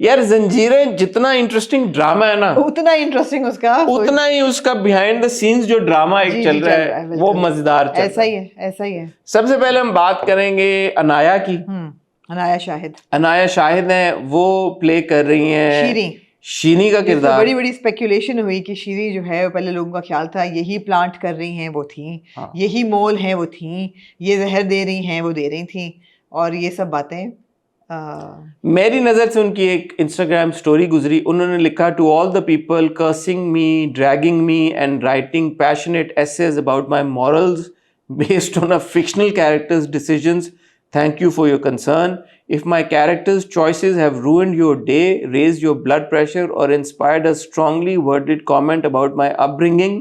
यार जंजीरें जितना इंटरेस्टिंग ड्रामा है ना, उतना इंटरेस्टिंग उतना ही उसका बिहाइंड द सीन्स जो ड्रामा एक चल रहा है वो मजेदार चल ऐसा ही है, ऐसा ही है। सबसे पहले हम बात करेंगे अनाया की। अनाया शाहिद हैं, वो प्ले कर रही हैं शीनी का किरदार। बड़ी बड़ी स्पेकुलेशन हुई कि शीनी जो है, पहले लोगों का ख्याल था यही प्लांट कर रही हैं वो थी, हाँ। यही मोल है वो थी, ये जहर दे रही हैं वो दे रही थी, और ये सब बातें। मेरी नज़र से उनकी एक इंस्टाग्राम स्टोरी गुजरी, उन्होंने लिखा to all the people cursing me, dragging me and writing passionate essays about my morals based on a fictional characters decisions, thank you for your concern. If my character's choices have ruined your day, raised your blood pressure, or inspired a strongly worded comment about my upbringing,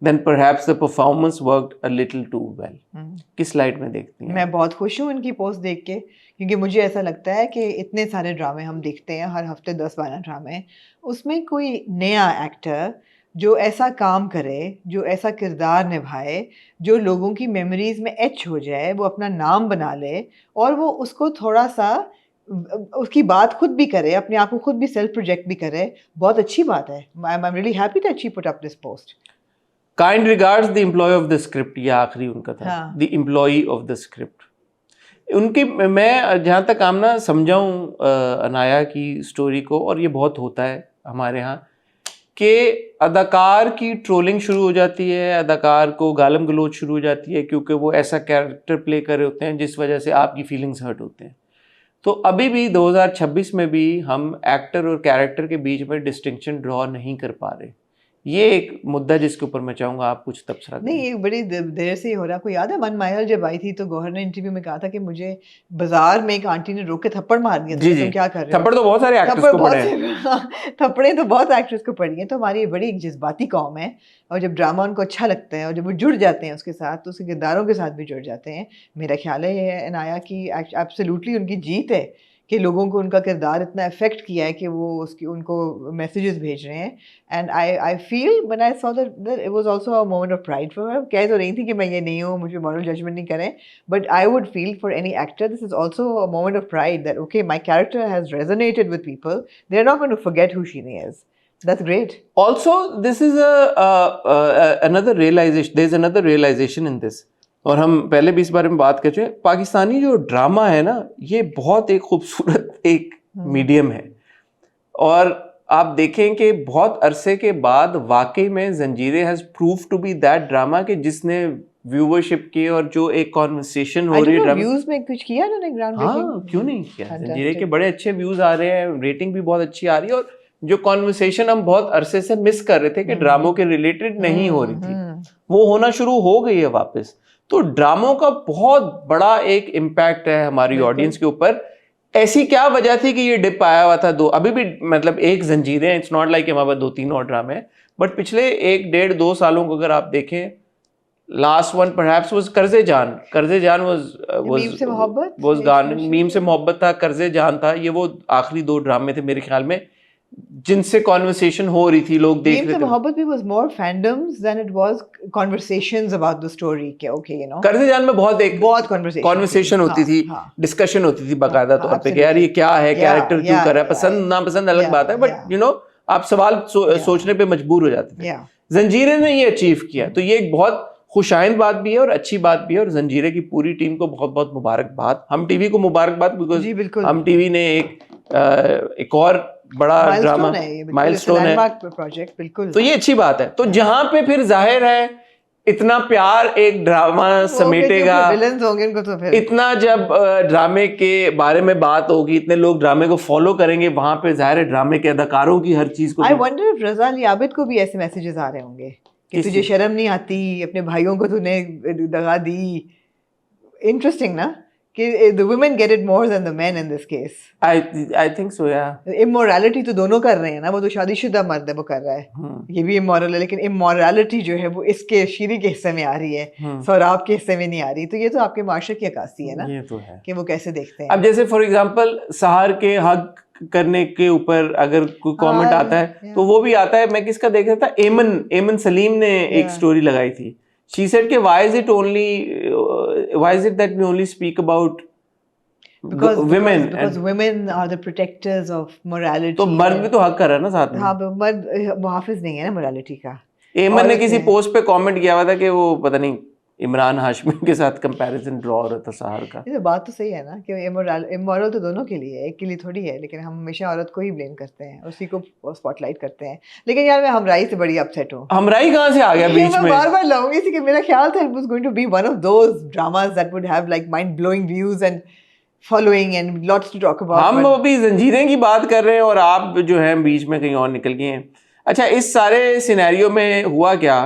then perhaps the performance worked a little too well. किस slide में देखती हैं? मैं बहुत खुश हूँ इनकी post देख के, क्योंकि मुझे ऐसा लगता है कि इतने सारे ड्रामे हम देखते हैं, हर हफ्ते 10-12 ड्रामे, उसमें कोई नया एक्टर जो ऐसा काम करे, जो ऐसा किरदार निभाए, जो लोगों की मेमोरीज में एच हो जाए, वो अपना नाम बना ले और वो उसको थोड़ा सा उसकी बात खुद भी करे, अपने आप को खुद भी सेल्फ प्रोजेक्ट भी करे, बहुत अच्छी बात है। I am really happy that she put up this post. Kind regards the employ of the script, ये आखिरी उनका था, the employ of the script. उनकी मैं जहाँ तक काम ना समझाऊँ अनाया की स्टोरी को, और ये बहुत होता है हमारे यहाँ कि अदाकार की ट्रोलिंग शुरू हो जाती है, अदाकार को गालम गलोच शुरू हो जाती है, क्योंकि वो ऐसा कैरेक्टर प्ले कर रहे होते हैं जिस वजह से आपकी फीलिंग्स हर्ट होते हैं। तो अभी भी 2026 में भी हम एक्टर और कैरेक्टर के बीच में डिस्टिंक्शन ड्रॉ नहीं कर पा रहे। ये एक मुद्दा जिसके ऊपर मैं चाहूंगा आप कुछ तबसरा करें। नहीं, एक बड़ी देर से हो रहा। आपको याद है मन मायल जब आई थी तो गौहर ने इंटरव्यू में कहा था कि मुझे बाजार में एक आंटी ने रोक के थप्पड़ मार दिया था, तुम क्या कर रहे हो? थप्पड़ तो बहुत सारे एक्टर्स को पड़े हैं। थप्पड़े तो बहुत एक्ट्रेस को पड़ी हैं। तो हमारी बड़ी एक जज्बाती कौम है, और जब ड्रामा उनको अच्छा लगता है और जब वो जुड़ जाते हैं उसके साथ, तो उसके किरदारों के साथ भी जुड़ जाते हैं। मेरा ख्याल है ये अनाया की एब्सोल्युटली उनकी जीत है कि लोगों को उनका किरदार इतना अफेक्ट किया है कि वो उसकी उनको मैसेजेस भेज रहे हैं। And I feel when I saw that it was also a moment of pride for her. कह तो रही थी कि मैं ये नहीं हूँ, मुझे मॉरल जजमेंट नहीं करें, but I would feel for any actor this is also a moment of pride that okay my character has resonated with people, they are not going to forget who she is. That's great. Also, this is another realization. There's another realization in this. और हम पहले भी इस बारे में बात कर चुके हैं। पाकिस्तानी जो ड्रामा है ना, ये बहुत एक खूबसूरत एक मीडियम है, और आप देखें कि बहुत अरसे के बाद वाकई में जंजीरें has prove to be that drama के जिसने व्यूवरशिप की और जो एक कॉन्वर्सेशन हो रही है व्यूज में कुछ किया उन्होंने ग्राउंड ब्रेकिंग। हाँ, क्यों नहीं किया। जंजीरें के बड़े अच्छे व्यूज आ रहे हैं, रेटिंग भी बहुत अच्छी आ रही है, और जो कॉन्वर्सेशन हम बहुत अरसे से मिस कर रहे थे कि ड्रामों के रिलेटेड नहीं हो रही थी, वो होना शुरू हो गई है वापस। तो ड्रामों का बहुत बड़ा एक इम्पैक्ट है हमारी ऑडियंस के ऊपर। ऐसी क्या वजह थी कि ये डिप आया हुआ था? अभी भी मतलब एक जंजीरें, इट्स नॉट लाइक हमारे पास 2-3 और ड्रामे हैं, बट पिछले 1-1.5-2 सालों को अगर आप देखें, लास्ट वन परहैप्स वाज कर्जे जान मीम से मोहब्बत था, कर्जे जान था, ये वो आखिरी 2 ड्रामे थे मेरे ख्याल में जिनसे कॉन्वर्सेशन हो रही थी, लोग देख रहे थे। मोहब्बत भी was more fandoms than it was conversations about the story के, okay, you know। कर्जे जान में बहुत कॉन्वर्सेशन होती थी, डिस्कशन होती थी बाकायदा तौर पे कि यार ये क्या है, कैरेक्टर क्यों कर रहा है, पसंद नापसंद अलग बात है, बट यू नो आप सवाल सोचने पे मजबूर हो जाते थे। जंजीरें ने ये अचीव किया, तो ये एक बहुत खुशाइंद बात भी है और अच्छी बात भी है, और जंजीरें की पूरी टीम को बहुत बहुत मुबारकबाद। हम टीवी को मुबारकबाद, बिकॉज हम टीवी ने एक और बड़ा ड्रामा माइलस्टोन है प्रोजेक्ट, बिल्कुल। तो ये अच्छी बात है। तो जहां पे फिर जाहिर है इतना प्यार एक ड्रामा समेटेगा, विलेंस होंगे उनको, तो फिर इतना जब ड्रामे के बारे में बात होगी, इतने लोग ड्रामे को फॉलो करेंगे, वहां पे जाहिर है ड्रामे के अदाकारों की हर चीज को। आई वंडर इफ रज़ा लियाकत को भी ऐसे मैसेजेस आ रहे होंगे कि तुझे शर्म नहीं आती, अपने भाइयों को तूने दगा दी। इंटरेस्टिंग ना कि the women get it more than the men in this case. I think so, yeah. Immorality तो दोनों कर रहे हैं ना, वो तो शादीशुदा मर्द है, वो कर रहा है, ये भी immoral है, लेकिन immorality जो है वो इसके शीरी के हिस्से में आ रही है, सौराब के हिस्से में नहीं आ रही। तो ये तो आपके माशरे की अक्कासी है ना, ये तो है कि वो कैसे देखते हैं। अब जैसे फॉर एग्जांपल सहर के हक करने के ऊपर अगर कोई कमेंट आता है तो वो भी आता है। मैं किसका देख रहा था, एमन सलीम ने एक स्टोरी लगाई थी। She said कि why is it that we only speak about because women are the protectors of morality. तो मर्द भी तो हक कर रहा है ना साथ में। हाँ, मर्द मुहाफिज नहीं है ना मोरालिटी का। एमन ने किसी पोस्ट पे कमेंट किया हुआ था कि वो पता नहीं इमरान हाशमी के साथ कंपैरिजन ड्रॉ हो रहा था सहार का। ये तो बात तो सही है ना कि इमोरल तो दोनों के लिए है, एक के लिए थोड़ी है, लेकिन हम हमेशा औरत को ही ब्लेम करते हैं, उसी को स्पॉटलाइट करते हैं। लेकिन यार मैं हमराई से बड़ी अपसेट हूँ। हमराई कहाँ से आ गया बीच में? मैं बार-बार लाऊंगी इसी कि मेरा ख्याल था it was going to be one of those dramas that would have like mind-blowing views and following and lots to talk about. हम अभी जंजीरें की बात कर रहे हैं और आप जो हैं बीच में कहीं और निकल गए हैं। अच्छा, इस सारे सिनेरियो में हुआ क्या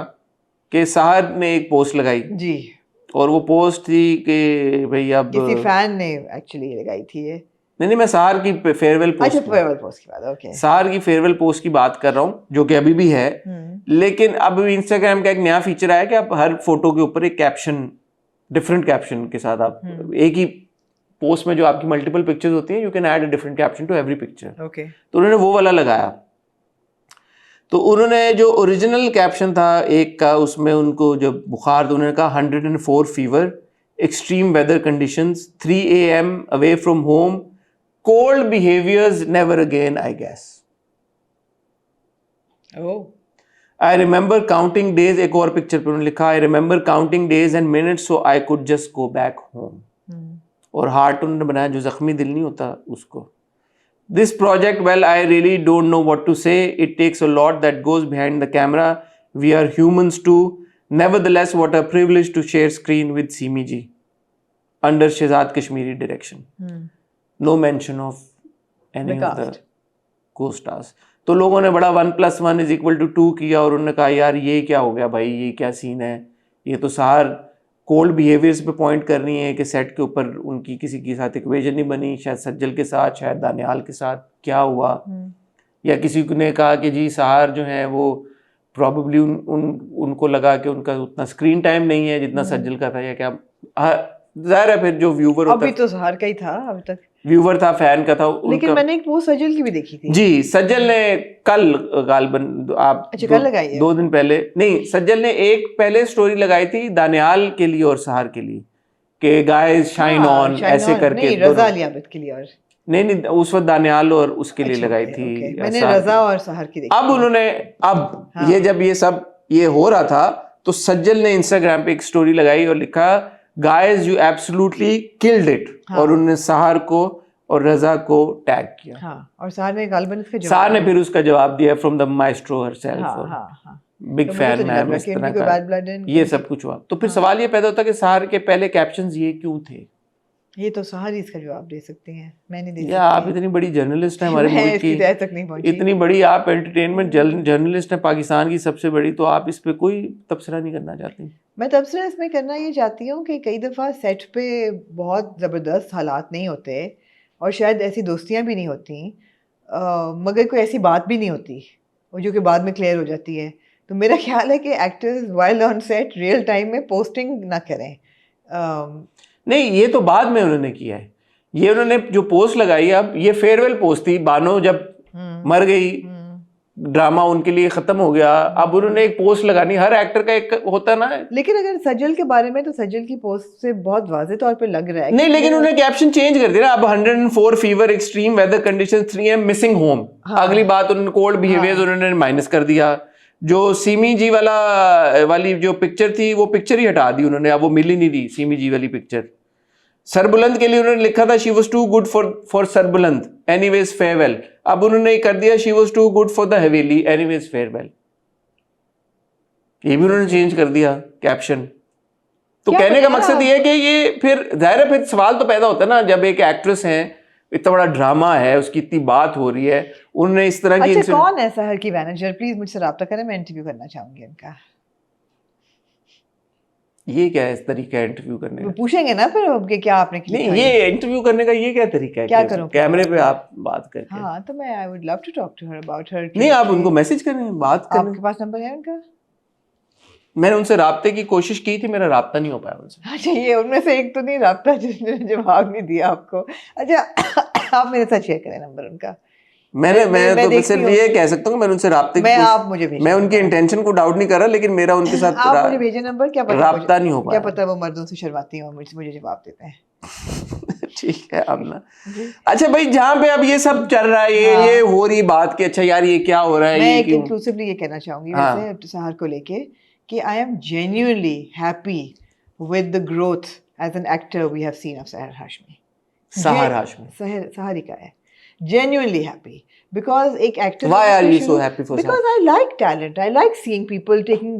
कि सहार ने एक पोस्ट लगाई जी, और वो पोस्ट थी कि भाई अब किसी फैन ने एक्चुअली लगाई थी ये। नहीं, मैं सहार की फेयरवेल पोस्ट, अच्छा फेयरवेल पोस्ट की बात, ओके, सहार की फेयरवेल पोस्ट की बात कर रहा हूँ जो कि अभी भी है। लेकिन अब इंस्टाग्राम का एक नया फीचर आया कि आप हर फोटो के ऊपर एक कैप्शन, डिफरेंट कैप्शन के साथ आप एक ही पोस्ट में जो आपकी मल्टीपल पिक्चर्स होती हैं, you can add a different caption to every picture. Okay, तो उन्होंने वो वाला लगाया। तो उन्होंने जो ओरिजिनल कैप्शन था एक का, उसमें उनको जब बुखार, तो उन्होंने कहा 104 fever, extreme weather conditions, 3 AM away from home, cold behaviours, never again I guess. I remember counting days, एक और पिक्चर पे उन्होंने लिखा I remember counting days and minutes so I could just go back home. और heart उन्होंने बनाया, जो जख्मी दिल नहीं होता उसको। This project, well, I really don't know what to say. It takes a lot that goes behind the camera. We are humans too. Nevertheless, what a privilege to share screen with Simi ji. Under Shehzad Kashmiri direction. No mention of any of the co-stars. तो लोगों ने बड़ा 1+1 = 2 किया और उन्होंने कहा यार ये क्या हो गया भाई, ये क्या सीन है, ये तो सहार कोल्ड बिहेवियर्स पे पॉइंट कर रही है कि सेट के ऊपर उनकी किसी के साथ इक्वेशन नहीं बनी, शायद सज्जल के साथ, शायद दानियाल के साथ, क्या हुआ। या किसी ने कहा कि जी सहार जो है वो प्रॉबेबली उनको लगा कि उनका उतना स्क्रीन टाइम नहीं है जितना सज्जल का था, या क्या। जाहिर है फिर जो व्यूवर अभी तो सहार का ही था, अभी तक व्यूवर था, फैन का था। लेकिन मैंने एक पोस्ट सज्जल की भी देखी थी। जी, सज्जल ने कल गालबन आप अच्छा कल लगाई है? 2 दिन पहले नहीं, सज्जल ने एक पहले स्टोरी लगाई थी दानियाल के लिए और सहार के लिए कि गाइस शाइन ऑन ऐसे करके। नहीं, रजा अली आबिद के लिए और नहीं उस वक्त दानियाल और उसके लिए लगाई थी। मैंने रजा और सहार की देखी। अब उन्होंने ये जब ये सब ये हो रहा था तो सज्जल ने इंस्टाग्राम पे एक स्टोरी लगाई और लिखा guys you absolutely killed it, और उन्होंने सहार को और रजा को टैग किया। हाँ, और सहार ने गालबन इसका जवाब, सहार ने फिर उसका जवाब दिया from the maestro herself, big fan ma'am, इस तरह का ये सब कुछ हुआ। तो फिर सवाल ये पैदा होता है कि सहार के पहले कैप्शंस ये क्यों थे? ये तो सहार ही इसका जवाब दे सकते हैं, मैं नहीं दे सकती। या आप इतनी बड़ी जर्नलिस्ट हैं हमारे मुल्क की, तक नहीं पहुंची, इतनी बड़ी आप एंटरटेनमेंट जर्नलिस्ट हैं पाकिस्तान की सबसे बड़ी, तो आप इस पे कोई तबसरा नहीं करना चाहती? मैं तबसरा इसमें करना ये चाहती हूँ कि कई दफ़ा सेट पे बहुत ज़बरदस्त हालात नहीं होते और शायद ऐसी दोस्तियाँ भी नहीं होती, मगर कोई ऐसी बात भी नहीं होती और जो कि बाद में क्लियर हो जाती है। तो मेरा ख्याल है कि actors while on set real time में पोस्टिंग ना करें। नहीं, ये तो बाद में उन्होंने किया है। ये उन्होंने जो पोस्ट लगाई, अब ये फेयरवेल पोस्ट थी, बानो जब मर गई, ड्रामा उनके लिए खत्म हो गया, अब उन्होंने एक पोस्ट लगानी, हर एक्टर का एक होता है ना। लेकिन अगर सज्जल के बारे में तो सज्जल की पोस्ट से बहुत वाज़ेह तौर पे लग रहा है नहीं, लेकिन उन्होंने कैप्शन चेंज कर दिया। अब 104 fever, extreme weather conditions, 3 AM missing home. अगली बात उन्होंने कोल्ड बिहेवियर्स उन्होंने माइनस कर दिया। जो सीमी जी वाली जो पिक्चर थी वो पिक्चर ही हटा दी उन्होंने, अब वो मिल ही नहीं रही सीमी जी वाली पिक्चर। सरबुलंद के लिए उन्होंने लिखा था she was too good for Sarbuland, anyways farewell. अब उन्होंने कर दिया she was too good for the haveli, anyways farewell. ये भी उन्होंने चेंज कर दिया कैप्शन। तो कहने का मकसद ये है कि ये फिर जाहिर है, फिर सवाल तो पैदा होता है ना, जब एक एक्ट्रेस है, इतना बड़ा ड्रामा है, उसकी इतनी बात हो रही है, उन्होंने इस तरह की। अच्छा, कौन है सहर की मैनेजर? प्लीज मुझसे राब्ता करें, मैं इंटरव्यू करना चाहूंगी इनका। ये क्या है इस तरीका है इंटरव्यू करने का? पूछेंगे ना फिर कि क्या आपने किया। नहीं, ये इंटरव्यू करने का ये क्या तरीका है? क्या करूं कैमरे पे आप बात करके? हाँ, तो मैं I would love to talk to her about her. नहीं, आप उनको मैसेज करें, बात करें। आपके पास नंबर है उनका? मैंने उनसे राब्ते की कोशिश की थी, मेरा राब्ता नहीं हो पाया उनसे। अच्छा, ये उनमें से एक तो नहीं राब्ता जिसने जवाब नहीं दिया आपको? अच्छा, आप मेरे साथ शेयर करें नंबर उनका। मैं तो सिर्फ ये कह सकता हूँ, मैंने उनसे राब्ते की, आप मुझे भेजें। मैं उनकी इंटेंशन को डाउट नहीं कर रहा, लेकिन मेरा उनके साथ आप मुझे भेजें नंबर। क्या पता राब्ता नहीं हो पाया। क्या पता वो मर्दों से शर्माती हो, मुझे जवाब देते हैं। ठीक है आमना। अच्छा भाई, जहाँ पे अब ये सब चल रहा है, ये हो रही बात कि अच्छा यार ये क्या हो रहा है, मैं ये एक क्यों? इंक्लूसिवली ये कहना चाहूंगी वैसे सहर को लेके कि I am genuinely happy with the growth as an actor we have seen of Sahar Hashmi. Sahar Hashmi. Sahar का है. Genuinely happy because एक actor. Why are you so happy for Because Sahar? I like talent. I like seeing people taking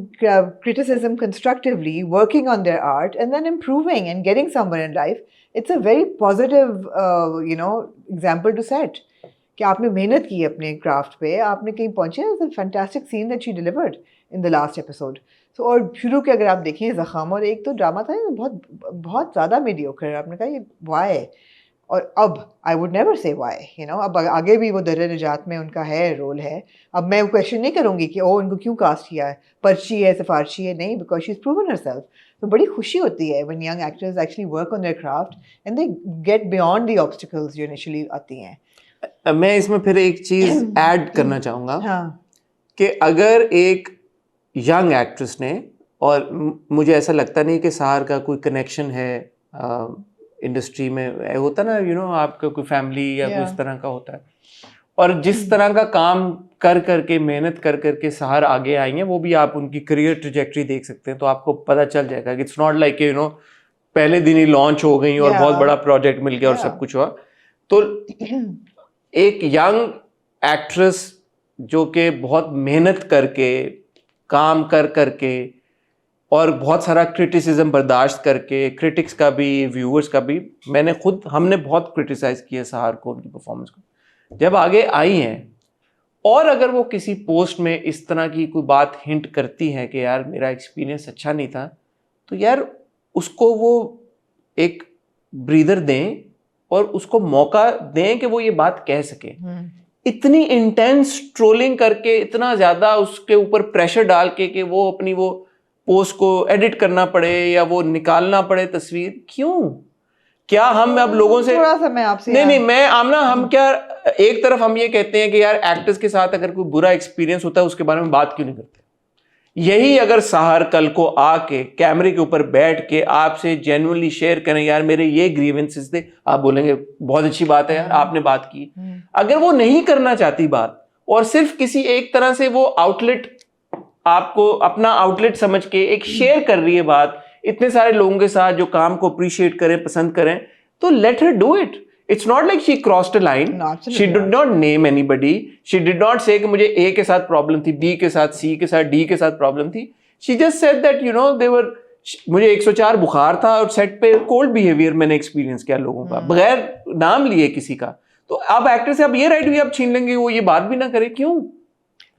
criticism constructively, working on their art, and then improving and getting somewhere in life. It's a very positive, example to set. कि आपने मेहनत की अपने craft पे, आपने कहीं पहुंचे. It's a fantastic scene that she delivered in the last episode. So, और शुरू के अगर आप देखें ज़ख़म और एक तो ड्रामा था बहुत बहुत ज़्यादा मीडियोकर. आपने कहा ये वाई, और अब I would never say why, अब आगे भी वो दर निजात में उनका है रोल है. अब मैं क्वेश्चन नहीं करूँगी कि उनको क्यों कास्ट किया है, पर्ची है सिफारशी है, नहीं, because she is proven herself. तो बड़ी खुशी होती है when young actors actually work on their craft and they get beyond the obstacles जो इनिशियली आती हैं. मैं इसमें फिर एक चीज़ ऐड करना चाहूँगा. हाँ. कि अगर एक यंग एक्ट्रेस ने, और मुझे ऐसा लगता नहीं कि सहर का कोई कनेक्शन है इंडस्ट्री में, होता ना आपका कोई फैमिली या कोई इस तरह का होता है, और जिस तरह का काम कर करके मेहनत कर करके सहर आगे आई हैं, वो भी आप उनकी करियर ट्रैजेक्टरी देख सकते हैं, तो आपको पता चल जाएगा कि इट्स नॉट लाइक पहले दिन ही लॉन्च हो गई और बहुत बड़ा प्रोजेक्ट मिल गया और सब कुछ हुआ. तो एक यंग एक्ट्रेस जो कि बहुत मेहनत करके काम कर करके और बहुत सारा क्रिटिसिज्म बर्दाश्त करके, क्रिटिक्स का भी, व्यूअर्स का भी, हमने बहुत क्रिटिसाइज किया सहर को, उनकी परफॉर्मेंस को, जब आगे आई हैं और अगर वो किसी पोस्ट में इस तरह की कोई बात हिंट करती हैं कि यार मेरा एक्सपीरियंस अच्छा नहीं था, तो यार उसको वो एक ब्रीदर दें और उसको मौका दें कि वो ये बात कह सके. इतनी इंटेंस ट्रोलिंग करके, इतना ज़्यादा उसके ऊपर प्रेशर डाल के कि वो अपनी वो पोस्ट को एडिट करना पड़े या वो निकालना पड़े तस्वीर, क्यों? क्या हम अब लोगों से थोड़ा सा मैं आपसे नहीं मैं आमना, हम क्या एक तरफ हम ये कहते हैं कि यार एक्टर्स के साथ अगर कोई बुरा एक्सपीरियंस होता है उसके बारे में बात क्यों नहीं करते? यही अगर सहर कल को आके कैमरे के ऊपर बैठ के आपसे जेन्युइनली शेयर करें, यार मेरे ये ग्रीवेंसेस थे, आप बोलेंगे बहुत अच्छी बात है यार आपने बात की. अगर वो नहीं करना चाहती बात और सिर्फ किसी एक तरह से वो आउटलेट, आपको अपना आउटलेट समझ के एक शेयर कर रही है बात इतने सारे लोगों के साथ जो काम को अप्रिशिएट करें, पसंद करें, तो let her do it. It's not like she crossed a line. No, she did not name anybody. She did not say कि मुझे A के साथ प्रॉब्लम थी, B के साथ, C के साथ, D के साथ प्रॉब्लम थी. She just said that they were, मुझे 104 बुखार था और सेट पे कोल्ड बिहेवियर मैंने एक्सपीरियंस किया लोगों का, बगैर नाम लिए किसी का. तो अब एक्टर से अब ये राइट भी आप छीन लेंगे, वो ये बात भी ना करे, क्यों?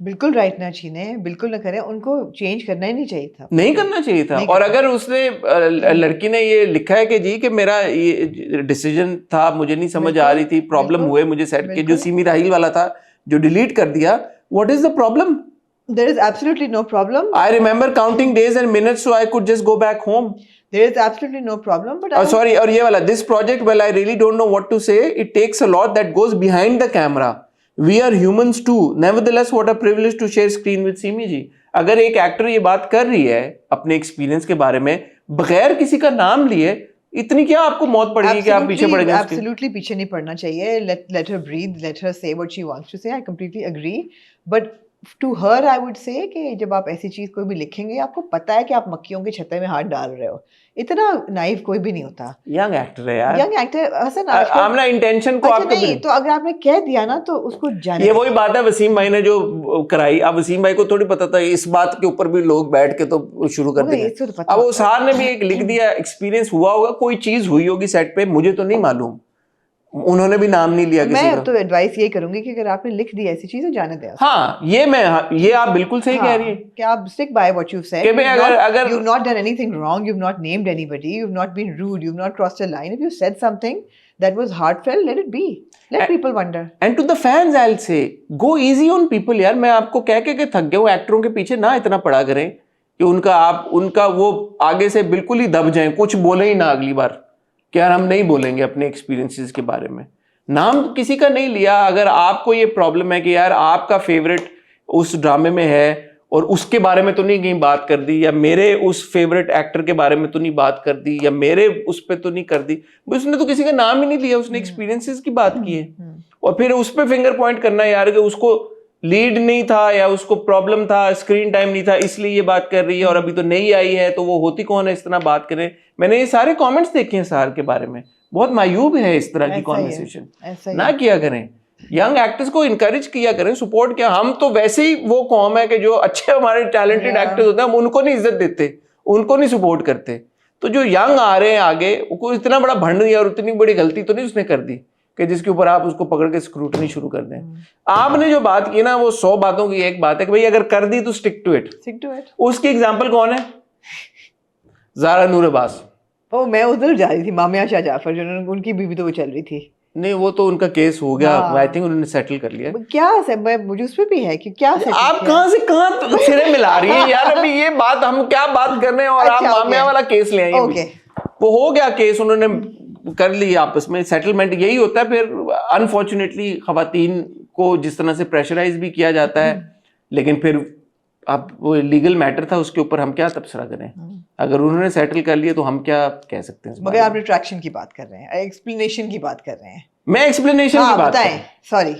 बिल्कुल राइट ना छीने, बिल्कुल ना करें, उनको चेंज करना ही नहीं चाहिए था. नहीं करना चाहिए था. और अगर उसने लड़की ने ये लिखा है कि जी कि मेरा ये डिसीजन था, मुझे नहीं समझ आ रही थी, प्रॉब्लम हुए मुझे सेट के, जो सीमी राहिल वाला था जो डिलीट कर दिया, what is the problem? There is absolutely no problem. I remember counting days and minutes so I could just go back home. There is absolutely no problem. But sorry, और ये वाला this project, well I really don't know what to say. It takes a lot that goes behind the camera. We are humans too. Nevertheless, what a privilege to share screen with Simi ji. अगर एक actor ये बात कर रही है अपने experience के बारे में बगैर किसी का नाम लिए, इतनी क्या आपको मौत पड़ेगी कि आप पीछे पड़ जाएं? Absolutely पीछे नहीं पड़ना चाहिए. Let her breathe. Let her say what she wants to say. I completely agree. But to her I would say कि जब आप ऐसी चीज कोई भी लिखेंगे, आपको पता है कि आप मक्खियों के छत्ते में हाथ डाल रहे हो. इतना नाइव कोई भी नहीं होता. यंग एक्टर है यार. यंग एक्टर हसन आमना इंटेंशन को आपको नहीं, तो अगर आपने कह दिया ना तो उसको जाने. ये वही बात है वसीम भाई ने जो कराई. अब वसीम भाई को थोड़ी पता था इस बात के ऊपर भी लोग बैठ के तो शुरू कर देंगे. अब वो सहर ने भी एक लिख दिया, एक्सपीरियंस हुआ होगा, कोई चीज हुई होगी सेट पे, मुझे तो नहीं मालूम, उन्होंने भी नाम नहीं लिया किसी का. मैं तो एडवाइस ये करूंगी कि अगर आपने लिख दी ऐसी चीज तो जाने दें. हाँ, ये आप बिल्कुल सही कह रही है कि आप stick by what you've said. कि भाई अगर you've not done anything wrong, you've not named anybody, you've not been rude, you've not crossed a line. If you said something that was heartfelt, let it be. Let people wonder. And to the fans I'll say, go easy on people यार. मैं आपको कह के थक गया हूँ, एक्टरों के पीछे ना इतना पड़ा करें कि उनका वो आगे से बिल्कुल ही दब जाएं, कुछ बोले ही ना अगली बार कि यार हम नहीं बोलेंगे अपने एक्सपीरियंसेस के बारे में. नाम किसी का नहीं लिया. अगर आपको ये प्रॉब्लम है कि यार आपका फेवरेट उस ड्रामे में है और उसके बारे में तो नहीं कहीं बात कर दी, या मेरे उस फेवरेट एक्टर के बारे में तो नहीं बात कर दी, या मेरे उस पे तो नहीं कर दी। उसने तो किसी का नाम ही नहीं लिया, उसने एक्सपीरियंसेस की बात की है। और फिर उस पे फिंगर पॉइंट करना यार कि उसको लीड नहीं था या उसको प्रॉब्लम था, स्क्रीन टाइम नहीं था, इसलिए ये बात कर रही है, और अभी तो नई आई है तो वो होती कौन है इस तरह बात करें। मैंने ये सारे कमेंट्स देखे हैं सार के बारे में, बहुत मायूब है इस तरह की कॉन्वर्सेशन। ना किया करें, यंग एक्टर्स को इनकरेज किया करें, सपोर्ट किया। हम तो वैसे ही वो कौम है कि जो अच्छे हमारे टैलेंटेड एक्टर्स होते हैं हम उनको नहीं इज्जत देते, उनको नहीं सपोर्ट करते। तो जो यंग आ रहे हैं आगे, वो इतना बड़ा भंड दिया और इतनी बड़ी गलती तो नहीं उसने कर दी कि जिसके ऊपर आप उसको पकड़ के स्क्रूटनी शुरू कर दें। आपने जो बात की ना, वो 100 बातों की एक बात है कि भाई अगर कर दी तो स्टिक टू इट। उसकी एग्जांपल कौन है? ज़ारा नूर अब्बास। ओ, मैं उधर जा रही थी, मामिया शाह जाफर, जो उनकी बीवी तो वो चल रही थी। नहीं, वो तो उनका केस हो गया, आई थिंक उन्होंने सेटल कर लिया। क्या मुझे उस पे भी है कि क्या आप कहां से कहां सिरे मिला रही है यार। अभी ये बात हम क्या बात कर रहे हैं और आप मामिया वाला केस ले आई। वो हो गया केस, उन्होंने कर ली आपस में सेटलमेंट। यही होता है फिर अनफॉर्चुनेटली, खवातीन को जिस तरह से प्रेशराइज भी किया जाता है, लेकिन फिर अब वो लीगल मैटर था, उसके ऊपर हम क्या तबसरा करें। अगर उन्होंने सेटल कर लिया तो हम क्या कह सकते हैं। मगर आप रिट्रैक्शन की बात कर रहे हैं, एक्सप्लेनेशन की बात कर रहे हैं। मैं एक्सप्लेनेशन की बात बताएं, सॉरी।